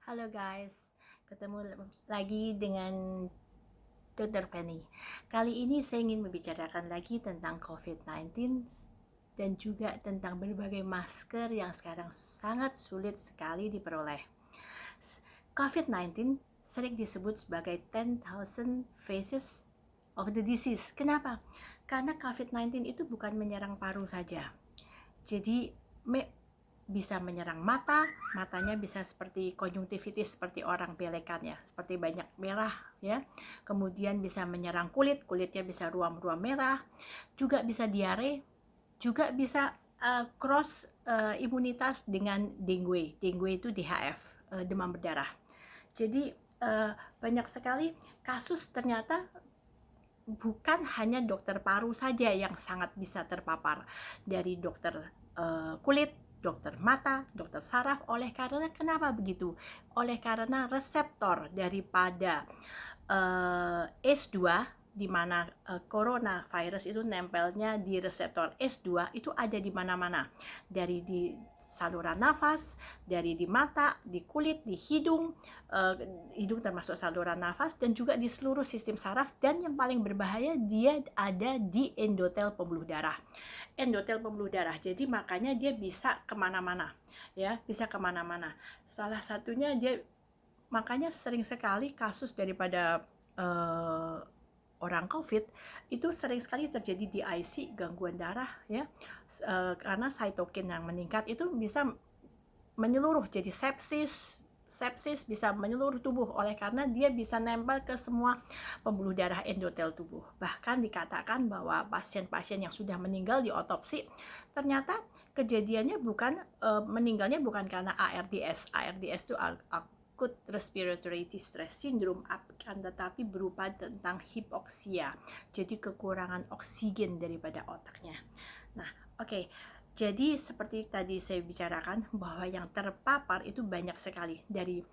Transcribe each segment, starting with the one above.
Halo guys, ketemu lagi dengan Dr. Penny. Kali ini saya ingin membicarakan lagi tentang COVID-19 dan juga tentang berbagai masker yang sekarang sangat sulit sekali diperoleh. COVID-19 sering disebut sebagai 10,000 phases of the disease. Kenapa? Karena COVID-19 itu bukan menyerang paru saja. Jadi bisa menyerang matanya bisa seperti konjungtivitis, seperti orang belekan ya, seperti banyak merah ya. Kemudian bisa menyerang kulitnya bisa ruam-ruam merah, juga bisa diare, juga bisa cross imunitas dengan dengue itu DHF, demam berdarah. Jadi banyak sekali kasus ternyata bukan hanya dokter paru saja yang sangat bisa terpapar, dari dokter kulit, dokter mata, dokter saraf. Oleh karena kenapa begitu? Oleh karena reseptor daripada ACE2, di mana coronavirus itu nempelnya di reseptor ACE2 itu ada di mana-mana, dari di saluran nafas, dari di mata, di kulit, di hidung, hidung termasuk saluran nafas, dan juga di seluruh sistem saraf. Dan yang paling berbahaya, dia ada di endotel pembuluh darah. Jadi makanya dia bisa kemana-mana ya, bisa kemana-mana. Salah satunya dia, makanya sering sekali kasus daripada orang COVID itu sering sekali terjadi di IC, gangguan darah ya, karena cytokine yang meningkat itu bisa menyeluruh jadi sepsis bisa menyeluruh tubuh, oleh karena dia bisa nempel ke semua pembuluh darah endotel tubuh. Bahkan dikatakan bahwa pasien-pasien yang sudah meninggal di otopsi, ternyata kejadiannya bukan meninggalnya bukan karena ARDS itu acute respiratory distress syndrome, akan tetapi berupa tentang hipoksia, jadi kekurangan oksigen daripada otaknya. Nah, oke. Jadi seperti tadi saya bicarakan bahwa yang terpapar itu banyak sekali, dari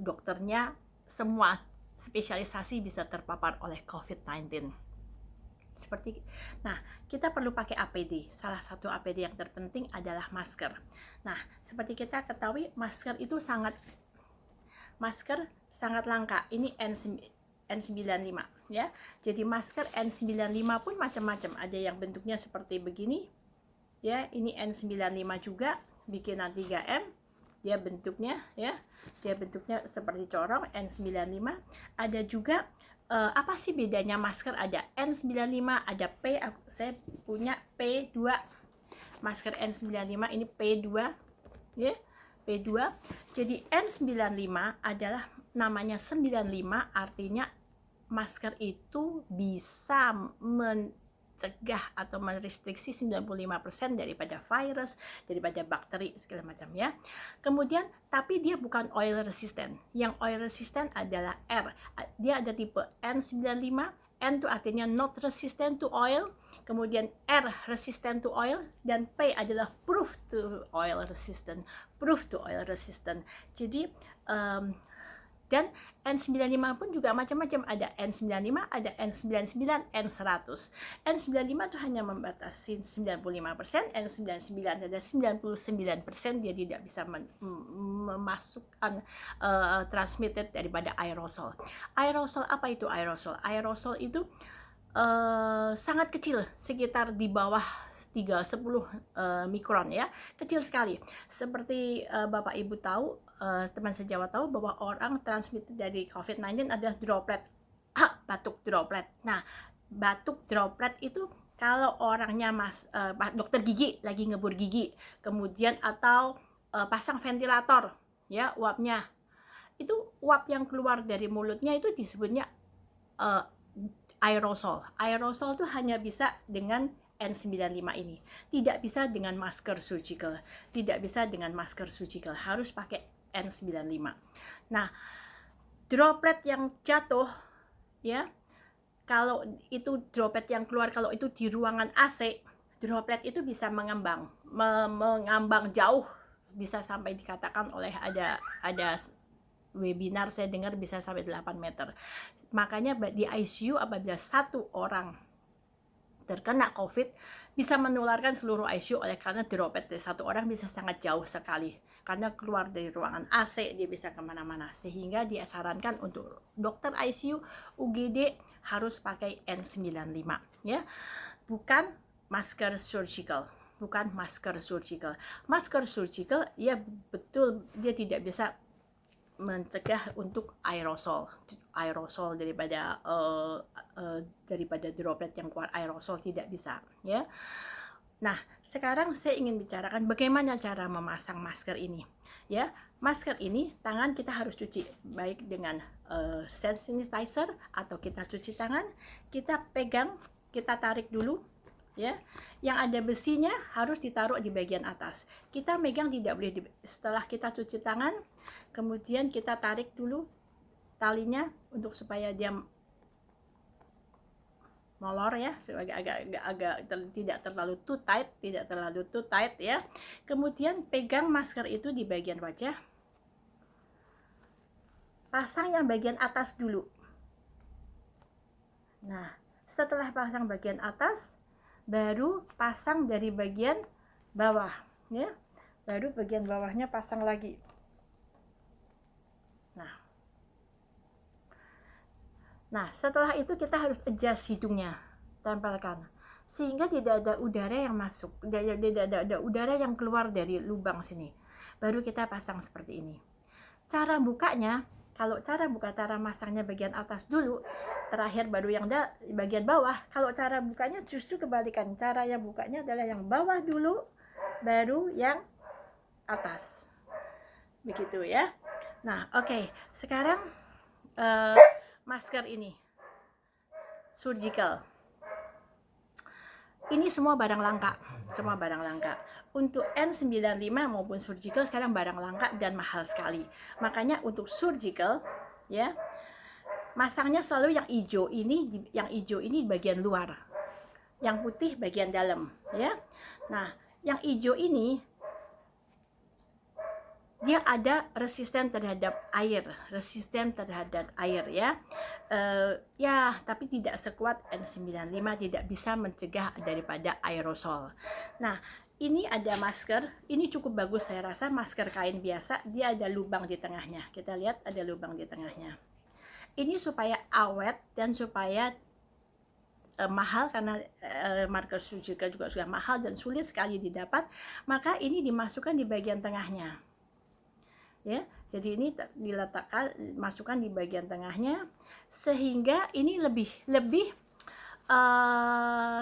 dokternya, semua spesialisasi bisa terpapar oleh COVID-19. Nah, kita perlu pakai APD. Salah satu APD yang terpenting adalah masker. Nah, seperti kita ketahui, masker sangat langka. Ini N95 ya. Jadi masker N95 pun macam-macam. Ada yang bentuknya seperti begini ya, ini N95 juga, bikinan 3M dia bentuknya ya, dia bentuknya seperti corong. N95 ada juga apa sih bedanya masker? Ada N95, ada P, saya punya P2, masker N95 ini P2 ya, P2. Jadi N95 adalah namanya 95, artinya masker itu bisa mencegah atau merestriksi 95% daripada virus, daripada bakteri segala macam ya. Kemudian tapi dia bukan oil resistant. Yang oil resistant adalah R. Dia ada tipe N95. N itu artinya not resistant to oil, kemudian R resistant to oil, dan P adalah proof to oil resistant. Jadi dan N95 pun juga macam-macam, ada N95, ada N99, N100. N95 itu hanya membatasi 95%, N99 ada 99%, dia tidak bisa memasukkan transmitted daripada aerosol. Aerosol apa itu aerosol? Aerosol itu sangat kecil, sekitar di bawah 10 mikron ya, kecil sekali. Seperti Bapak Ibu tahu, teman sejawat tahu bahwa orang transmitted dari COVID-19 adalah droplet, batuk droplet. Nah, batuk droplet itu kalau orangnya dokter gigi lagi ngebur gigi, kemudian atau pasang ventilator ya, uapnya itu, uap yang keluar dari mulutnya itu disebutnya aerosol. Aerosol itu hanya bisa dengan N95 ini. Tidak bisa dengan masker surgical. Harus pakai N95. Nah, droplet yang jatuh ya, kalau itu droplet yang keluar, kalau itu di ruangan AC, droplet itu bisa mengambang jauh, bisa sampai dikatakan oleh ada webinar saya dengar bisa sampai 8 meter. Makanya di ICU apabila satu orang terkena COVID bisa menularkan seluruh ICU, oleh karena droplet dari satu orang bisa sangat jauh sekali karena keluar dari ruangan AC dia bisa kemana-mana, sehingga disarankan untuk dokter ICU UGD harus pakai N95 ya, bukan masker surgical. Bukan masker surgical. Masker surgical ya betul dia tidak bisa mencegah untuk aerosol daripada droplet yang keluar, aerosol tidak bisa ya. Nah, sekarang saya ingin bicarakan bagaimana cara memasang masker ini ya. Masker ini tangan kita harus cuci baik dengan hand sanitizer atau kita cuci tangan, kita pegang, kita tarik dulu ya. Yang ada besinya harus ditaruh di bagian atas. Kita megang tidak boleh setelah kita cuci tangan, kemudian kita tarik dulu talinya untuk supaya dia molor ya, agak tidak terlalu too tight ya. Kemudian pegang masker itu di bagian wajah. Pasang yang bagian atas dulu. Nah, setelah pasang bagian atas, baru pasang dari bagian bawah ya. Baru bagian bawahnya pasang lagi. Nah, setelah itu kita harus adjust hidungnya, tempelkan, sehingga tidak ada udara yang masuk, tidak ada udara yang keluar dari lubang sini. Baru kita pasang seperti ini. Cara bukanya, kalau cara masangnya bagian atas dulu, terakhir baru yang bagian bawah. Kalau cara bukanya justru kebalikan, cara yang bukanya adalah yang bawah dulu, baru yang atas. Begitu ya. Nah, oke. Sekarang masker ini surgical, ini semua barang langka, untuk N95 maupun surgical sekarang barang langka dan mahal sekali. Makanya untuk surgical ya, masangnya selalu yang hijau ini bagian luar, yang putih bagian dalam ya. Nah, yang hijau ini dia ada resisten terhadap air ya. Ya, tapi tidak sekuat N95, tidak bisa mencegah daripada aerosol. Nah, ini ada masker, ini cukup bagus saya rasa, masker kain biasa, dia ada lubang di tengahnya. Kita lihat ada lubang di tengahnya. Ini supaya awet dan supaya mahal, karena masker surgical juga sudah mahal dan sulit sekali didapat, maka ini dimasukkan di bagian tengahnya. Ya, jadi ini diletakkan, masukkan di bagian tengahnya, sehingga ini lebih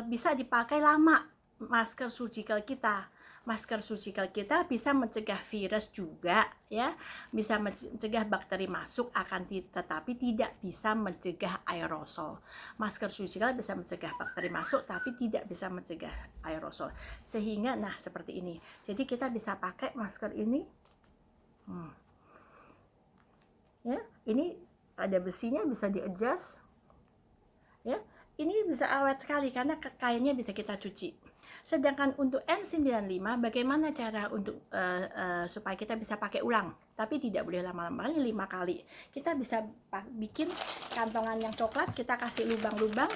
bisa dipakai lama. Masker surgical kita bisa mencegah virus juga ya, bisa mencegah bakteri masuk, tetapi tidak bisa mencegah aerosol. Masker surgical bisa mencegah bakteri masuk tapi tidak bisa mencegah aerosol, sehingga nah seperti ini. Jadi kita bisa pakai masker ini. Ya, ini ada besinya, bisa di-adjust. Ya, ini bisa awet sekali karena kainnya bisa kita cuci. Sedangkan untuk N95, bagaimana cara untuk supaya kita bisa pakai ulang, tapi tidak boleh lama-lama, 5 kali. Kita bisa bikin kantongan yang coklat, kita kasih lubang-lubang.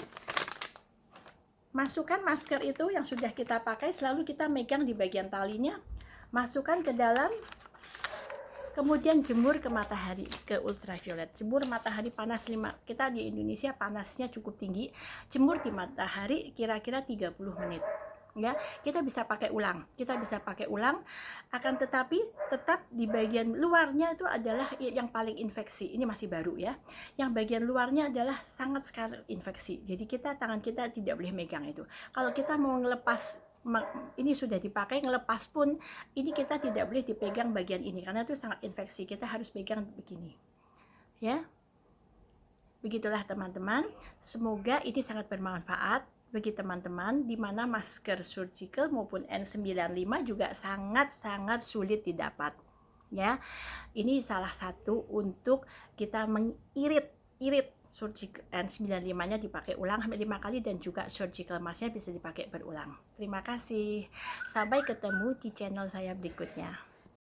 Masukkan masker itu yang sudah kita pakai, selalu kita megang di bagian talinya, masukkan ke dalam. Kemudian jemur ke matahari, ke ultraviolet. Jemur matahari panas 5. Kita di Indonesia panasnya cukup tinggi. Jemur di matahari kira-kira 30 menit. Ya, kita bisa pakai ulang. Akan tetapi tetap di bagian luarnya itu adalah yang paling infeksi. Ini masih baru ya. Yang bagian luarnya adalah sangat sekali infeksi. Jadi tangan kita tidak boleh megang itu. Kalau kita mau ngelepas, ini sudah dipakai, ngelepas pun ini kita tidak boleh dipegang bagian ini karena itu sangat infeksi. Kita harus pegang begini ya. Begitulah teman-teman, semoga ini sangat bermanfaat bagi teman-teman, di mana masker surgical maupun N95 juga sangat-sangat sulit didapat ya. Ini salah satu untuk kita mengirit surgical N95-nya dipakai ulang sampai 5 kali, dan juga surgical mask-nya bisa dipakai berulang. Terima kasih. Sampai ketemu di channel saya berikutnya.